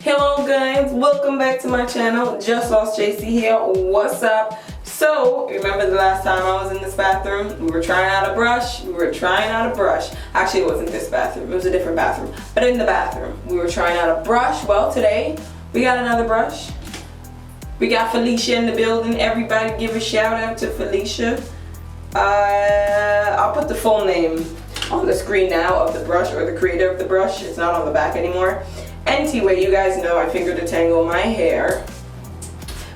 Hello guys, welcome back to my channel. JustLostJC here. What's up? So, remember the last time I was in this bathroom? We were trying out a brush. Actually, it wasn't this bathroom. It was a different bathroom. But in the bathroom, we were trying out a brush. Well, today, we got another brush. We got Felicia in the building. Everybody give a shout out to Felicia. I'll put the full name on the screen now of the brush, or the creator of the brush. It's not on the back anymore. Anyway, you guys know I finger detangle my hair.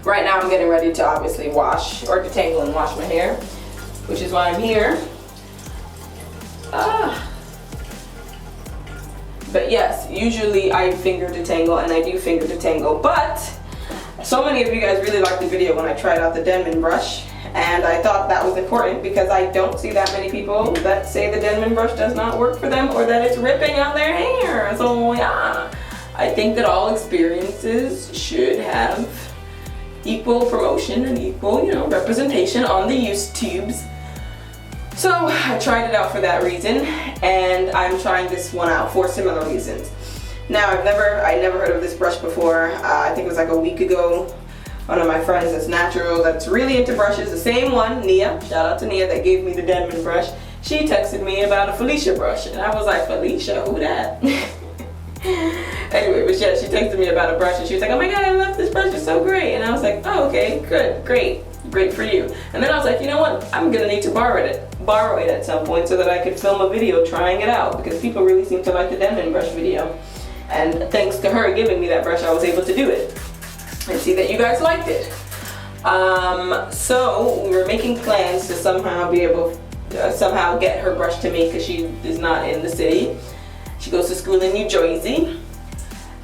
Right now I'm getting ready to obviously wash or detangle and wash my hair, which is why I'm here. But yes, usually I finger detangle, and I do finger detangle, but so many of you guys really liked the video when I tried out the Denman brush, and I thought that was important because I don't see that many people that say the Denman brush does not work for them or that it's ripping out their hair. So yeah, I think that all experiences should have equal promotion and equal, representation on the YouTubes. So I tried it out for that reason, and I'm trying this one out for similar reasons. Now I never heard of this brush before. I think it was like a week ago. One of my friends that's natural, that's really into brushes, the same one, Nia, shout out to Nia, that gave me the Denman brush. She texted me about a Felicia brush, and I was like, Felicia, who that? Anyway, but yeah, she texted me about a brush, and she was like, oh my god, I love this brush, it's so great. And I was like, oh, okay, good, great for you. And then I was like, you know what, I'm gonna need to borrow it at some point so that I could film a video trying it out, because people really seem to like the Denman brush video. And thanks to her giving me that brush, I was able to do it and see that you guys liked it. So we were making plans to somehow be able to somehow get her brush to me, because she is not in the city. She goes to school in New Jersey.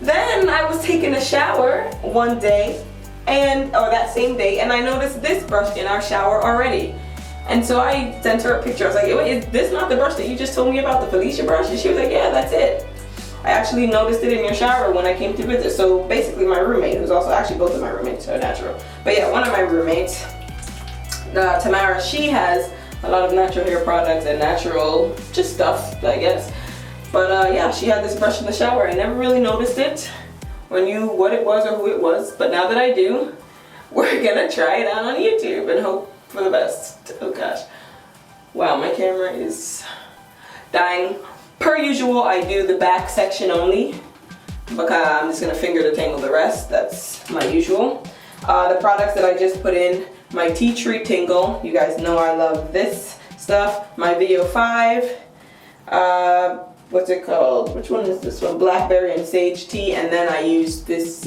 Then I was taking a shower one day, or that same day, and I noticed this brush in our shower already. And so I sent her a picture. I was like, wait, is this not the brush that you just told me about, the Felicia brush? And she was like, yeah, that's it. I actually noticed it in your shower when I came to visit. So basically my roommate, who's also, actually both of my roommates are natural. But yeah, one of my roommates, Tamara, she has a lot of natural hair products and natural just stuff, I guess. But yeah, she had this brush in the shower. I never really noticed it or knew what it was or who it was. But now that I do, we're gonna try it out on YouTube and hope for the best. Oh gosh. Wow, my camera is dying. Per usual, I do the back section only, because I'm just gonna finger detangle the rest. That's my usual. The products that I just put in, my Tea Tree Tingle. You guys know I love this stuff. My VO5. What's it called? Which one is this one? Blackberry and Sage Tea. And then I use this,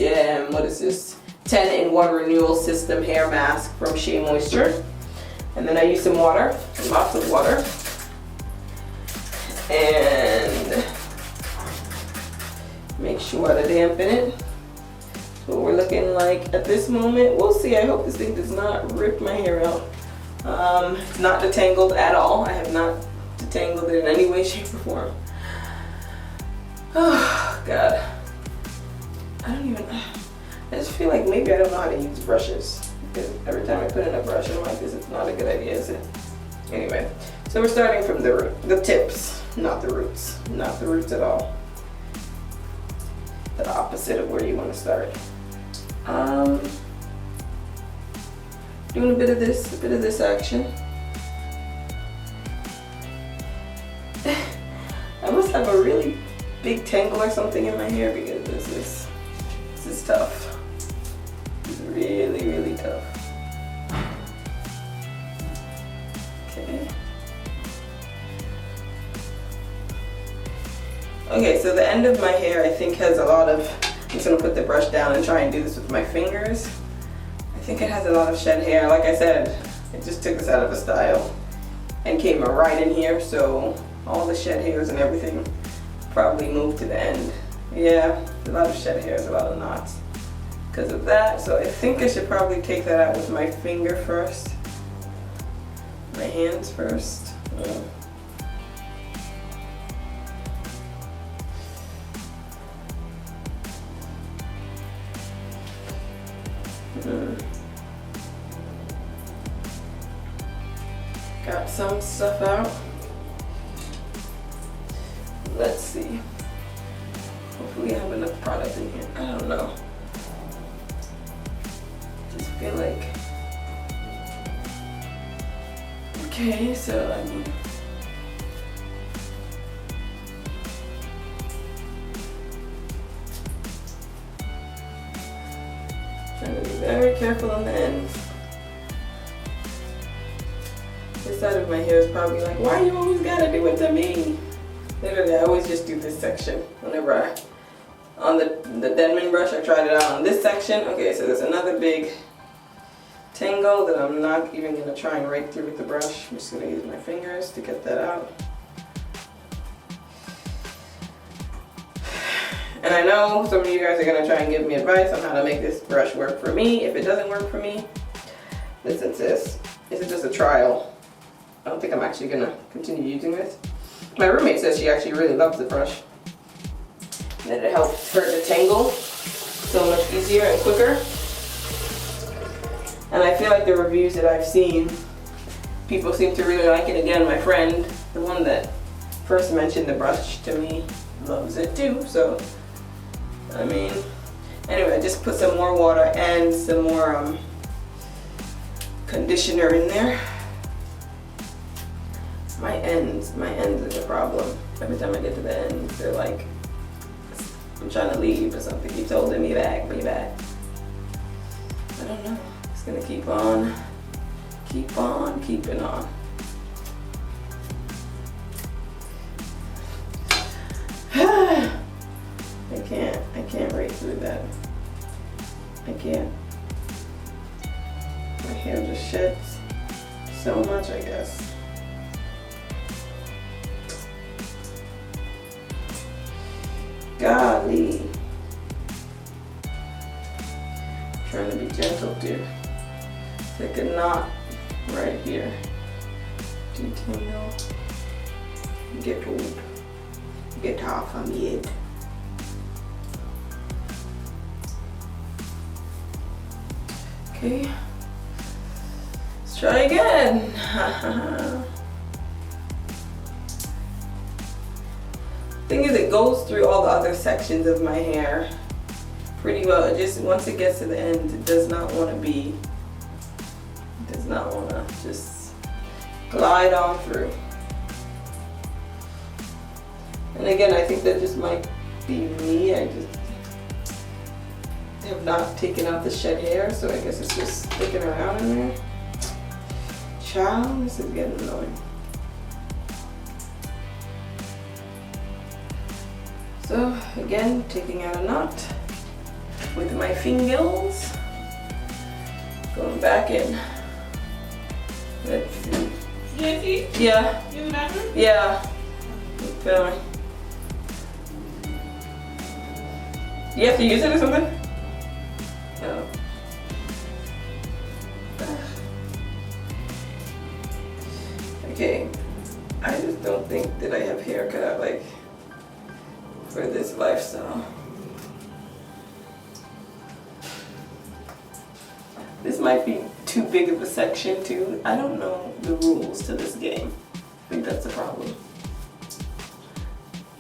what is this? 10-in-1 Renewal System Hair Mask from Shea Moisture. And then I use some water, lots of water. And make sure to dampen it. That's what we're looking like at this moment. We'll see. I hope this thing does not rip my hair out. It's not detangled at all. I have not detangled it in any way, shape, or form. Oh god. I just feel like maybe I don't know how to use brushes, because every time I put in a brush I'm like, this is not a good idea, is it? Anyway, so we're starting from the tips, not the roots. Not the roots at all. The opposite of where you want to start. Doing a bit of this action. I must have a really big tangle or something in my hair, because this is tough. It's really, really tough. Okay. Okay, so the end of my hair I think has a lot of, I'm just gonna put the brush down and try and do this with my fingers. I think it has a lot of shed hair. Like I said, it just took this out of a style and came right in here, so all the shed hairs and everything probably moved to the end. Yeah, a lot of shed hairs, a lot of knots because of that. So I think I should probably take that out with my finger first. My hands first. Got some stuff out. Let's see. Hopefully I have enough product in here. I don't know. Just feel like. Okay, so I mean. Trying to be very careful on the ends. This side of my hair is probably like, why you always gotta do it to me? Literally, I always just do this section whenever on the Denman brush, I tried it out on this section. Okay, so there's another big tangle that I'm not even gonna try and rake through with the brush. I'm just gonna use my fingers to get that out. And I know some of you guys are gonna try and give me advice on how to make this brush work for me. If it doesn't work for me, listen sis, this is just a trial. I don't think I'm actually gonna continue using this. My roommate says she actually really loves the brush. That it helps her detangle so much easier and quicker. And I feel like the reviews that I've seen, people seem to really like it. Again, my friend, the one that first mentioned the brush to me, loves it too. So, I mean, anyway, I just put some more water and some more conditioner in there. My ends is a problem. Every time I get to the ends, they're like, I'm trying to leave or something keeps holding me back, I don't know. It's gonna keep on keeping on. I can't rake through that. I can't. My hair just sheds so much, I guess. Golly. Trying to be gentle too. Take a knot right here. Detangle. Get off of me. Okay. Let's try again. Thing is, it goes through all the other sections of my hair pretty well. It just, once it gets to the end, it does not want to just glide on through. And again, I think that just might be me. I just have not taken out the shed hair, so I guess it's just sticking around in there. Child, this is getting annoying. So again, taking out a knot with my fingers, going back in. Let's see. JC? Yeah. You in the bathroom? Yeah. Keep going. You have to use it or something? No. Okay. I just don't think that I have hair cut out like for this lifestyle. This might be too big of a section too. I don't know the rules to this game. I think that's the problem.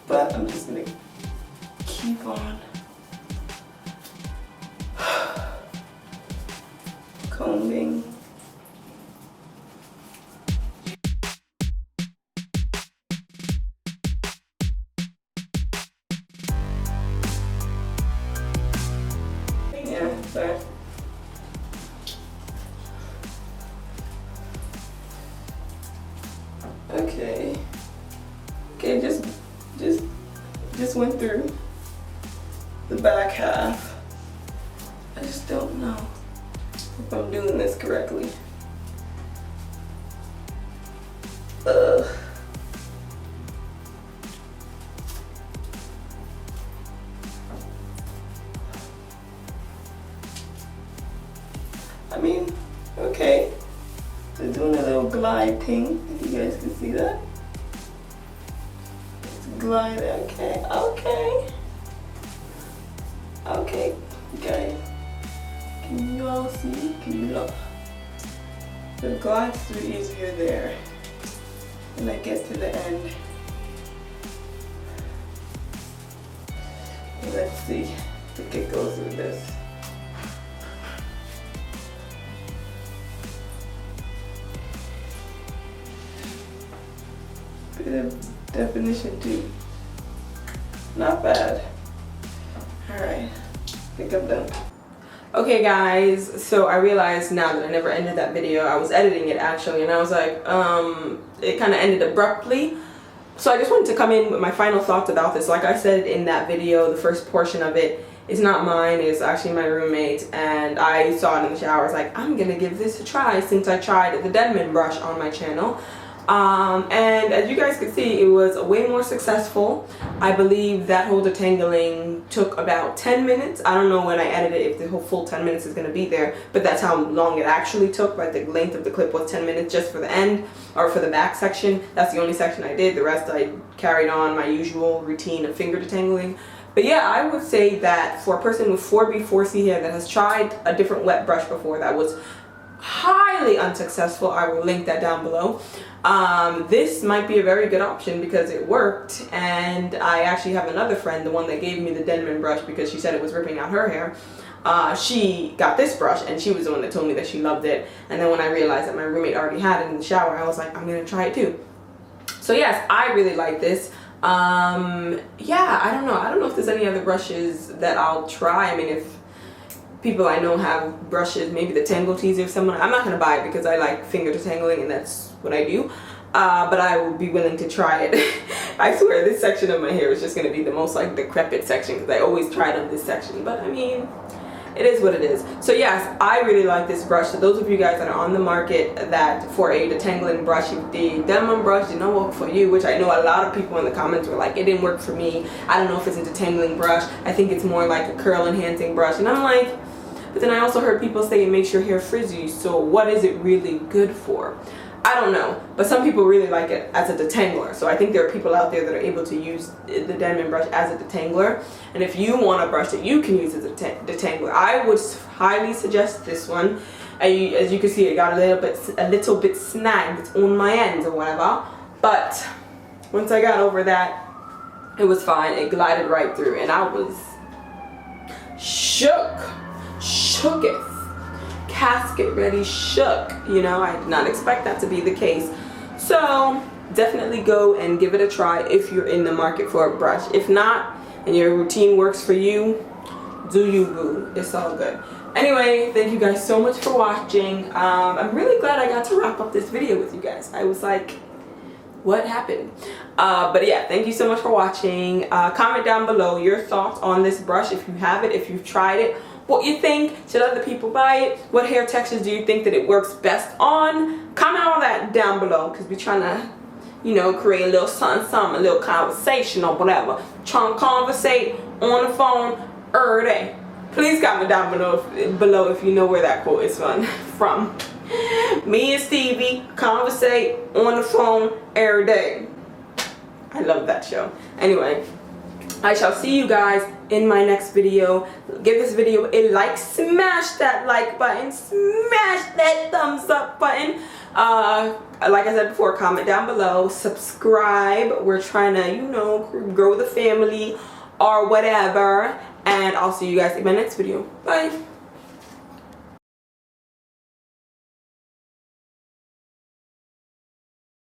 But I'm just gonna keep on combing. Yeah, sorry. Okay. Okay, just went through the back half. I just don't know if I'm doing this correctly. I mean, okay. So doing a little glide thing, if you guys can see that. It's glide, okay, okay. Okay, guys. Can you all see? Can you look? So it glides through easier there. And I get to the end. see if we can go through this. Bit of definition too. Not bad. Alright, I think I'm done. Okay guys, so I realized now that I never ended that video. I was editing it actually, and I was like, it kind of ended abruptly. So I just wanted to come in with my final thoughts about this. Like I said in that video, the first portion of it is not mine, it's actually my roommate's, and I saw it in the shower. I was like, I'm gonna give this a try since I tried the Denman brush on my channel. And as you guys can see, it was way more successful. I believe that whole detangling took about 10 minutes. I don't know when I edited it if the whole full 10 minutes is going to be there, but that's how long it actually took. Like the length of the clip was 10 minutes just for the end, or for the back section. That's the only section I did. The rest I carried on my usual routine of finger detangling. But yeah, I would say that for a person with 4B, 4C hair that has tried a different wet brush before that was highly unsuccessful, I will link that down below. This might be a very good option because it worked, and I actually have another friend, the one that gave me the Denman brush because she said it was ripping out her hair. She got this brush and she was the one that told me that she loved it, and then when I realized that my roommate already had it in the shower, I was like, I'm gonna try it too. So yes, I really like this. Yeah, I don't know if there's any other brushes that I'll try. I mean, if people I know have brushes, maybe the Tangle Teezer, if someone, I'm not gonna buy it because I like finger detangling and that's what I do, but I will be willing to try it. I swear this section of my hair is just gonna be the most like decrepit section because I always try it on this section, but I mean, it is what it is. So yes, I really like this brush. So those of you guys that are on the market that for a detangling brush, if the Denman brush did not work for you, which I know a lot of people in the comments were like, it didn't work for me, I don't know if it's a detangling brush, I think it's more like a curl enhancing brush, and I'm like, but then I also heard people say it makes your hair frizzy, so what is it really good for? I don't know, but some people really like it as a detangler. So I think there are people out there that are able to use the Denman brush as a detangler. And if you want a brush that you can use as a detangler, I would highly suggest this one. As you can see, it got a little bit snagged on my ends or whatever. But once I got over that, it was fine. It glided right through, and I was shooketh. Casket ready shook. You know, I did not expect that to be the case. So definitely go and give it a try if you're in the market for a brush. If not, and your routine works for you, do you boo. It's all good. Anyway, thank you guys so much for watching. I'm really glad I got to wrap up this video with you guys. I was like, what happened? But yeah, thank you so much for watching. Comment down below your thoughts on this brush, if you have it, if you've tried it, what you think. Should other people buy it? What hair textures do you think that it works best on? Comment all that down below, because we're trying to, you know, create a little something, a little conversation or whatever. Trying to conversate on the phone every day. Please comment down below if you know where that quote is from. Me and Stevie conversate on the phone every day. I love that show. Anyway, I shall see you guys in my next video. Give this video a like, smash that like button, smash that thumbs up button. Like I said before, comment down below, subscribe. We're trying to, you know, grow the family or whatever. And I'll see you guys in my next video. Bye.